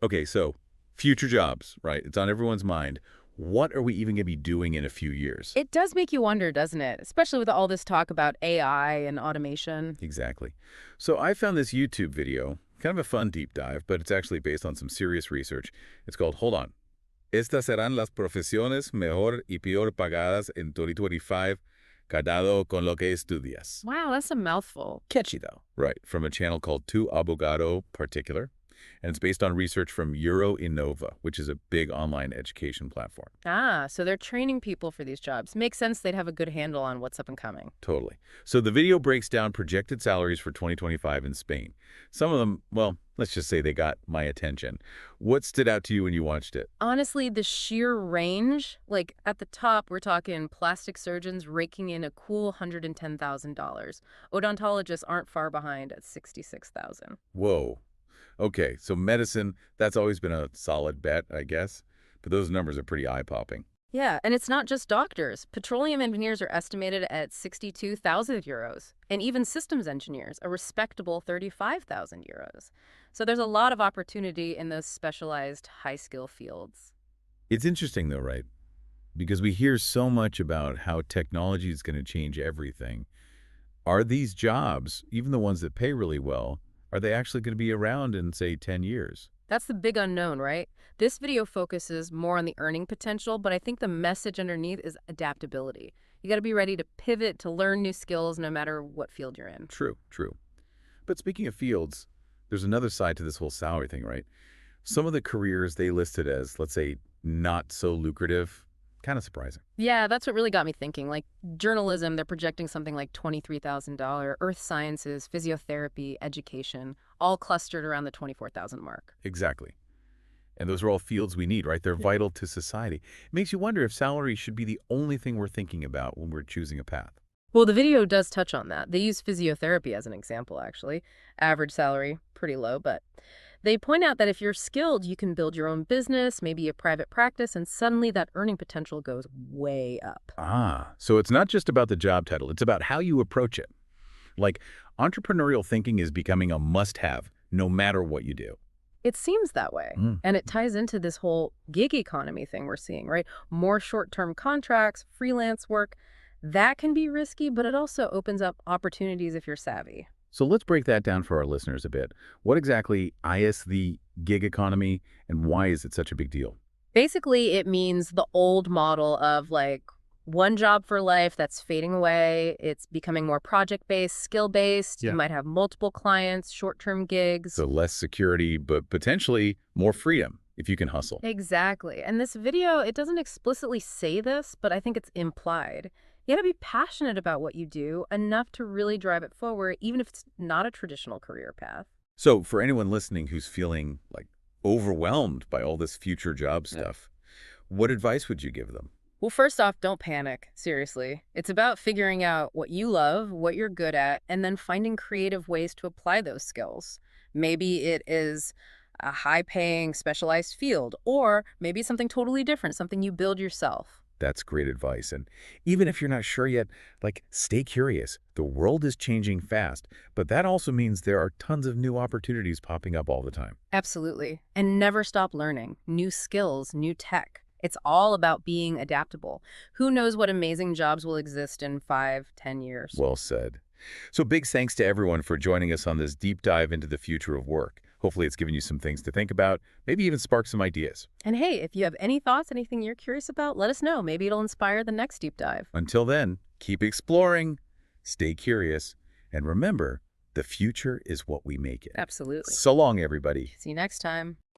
Okay, so future jobs, right? It's on everyone's mind. What are we even going to be doing in a few years? It does make you wonder, doesn't it? Especially with all this talk about AI and automation. Exactly. So I found this YouTube video, kind of a fun deep dive, but it's actually based on some serious research. It's called Hold On. Estas serán las profesiones mejor y peor pagadas en 2025, cada con lo que estudias. Wow, that's a mouthful. Catchy, though. Right, from a channel called Tu Abogado Particular, and it's based on research from EuroInnova, which is a big online education platform. Ah, so they're training people for these jobs. Makes sense they'd have a good handle on what's up and coming. Totally. So the video breaks down projected salaries for 2025 in Spain. Some of them, well, let's just say they got my attention. What stood out to you when you watched it? Honestly, the sheer range, like at the top, we're talking plastic surgeons raking in a cool $110,000. Odontologists aren't far behind at 66,000. Whoa. Okay, so medicine, that's always been a solid bet, I guess. But those numbers are pretty eye-popping. Yeah, and it's not just doctors. Petroleum engineers are estimated at 62,000 euros, and even systems engineers, a respectable 35,000 euros. So there's a lot of opportunity in those specialized high-skill fields. It's interesting, though, right? Because we hear so much about how technology is going to change everything. Are these jobs, even the ones that pay really well, are they actually going to be around in, say, 10 years? That's the big unknown, right? This video focuses more on the earning potential, but I think the message underneath is adaptability. You got to be ready to pivot, to learn new skills, no matter what field you're in. True, true. But speaking of fields, there's another side to this whole salary thing, right? Some of the careers they listed as, let's say, not so lucrative, kind of surprising. Yeah, that's what really got me thinking. Like journalism, they're projecting something like $23,000, earth sciences, physiotherapy, education, all clustered around the 24,000 mark. Exactly. And those are all fields we need, right? They're vital to society. It makes you wonder if salary should be the only thing we're thinking about when we're choosing a path. Well, the video does touch on that. They use physiotherapy as an example, actually. Average salary, pretty low, but they point out that if you're skilled, you can build your own business, maybe a private practice, and suddenly that earning potential goes way up. Ah, so it's not just about the job title. It's about how you approach it. Like, entrepreneurial thinking is becoming a must-have, no matter what you do. It seems that way. Mm. And it ties into this whole gig economy thing we're seeing, right? More short-term contracts, freelance work. That can be risky, but it also opens up opportunities if you're savvy. So let's break that down for our listeners a bit. What exactly is the gig economy, and why is it such a big deal? Basically, it means the old model of like one job for life that's fading away. It's becoming more project-based, skill-based. You Yeah. might have multiple clients, short-term gigs. So less security, but potentially more freedom if you can hustle. Exactly. And this video, it doesn't explicitly say this, but I think it's implied. You gotta be passionate about what you do enough to really drive it forward, even if it's not a traditional career path. So for anyone listening who's feeling like overwhelmed by all this future job stuff, what advice would you give them? Well, first off, don't panic. Seriously. It's about figuring out what you love, what you're good at, and then finding creative ways to apply those skills. Maybe it is a high-paying, specialized field, or maybe something totally different, something you build yourself. That's great advice. And even if you're not sure yet, like, stay curious. The world is changing fast, but that also means there are tons of new opportunities popping up all the time. Absolutely. And never stop learning new skills, new tech. It's all about being adaptable. Who knows what amazing jobs will exist in 5, 10 years? Well said. So big thanks to everyone for joining us on this deep dive into the future of work. Hopefully it's given you some things to think about, maybe even spark some ideas. And hey, if you have any thoughts, anything you're curious about, let us know. Maybe it'll inspire the next deep dive. Until then, keep exploring, stay curious, and remember, the future is what we make it. Absolutely. So long, everybody. See you next time.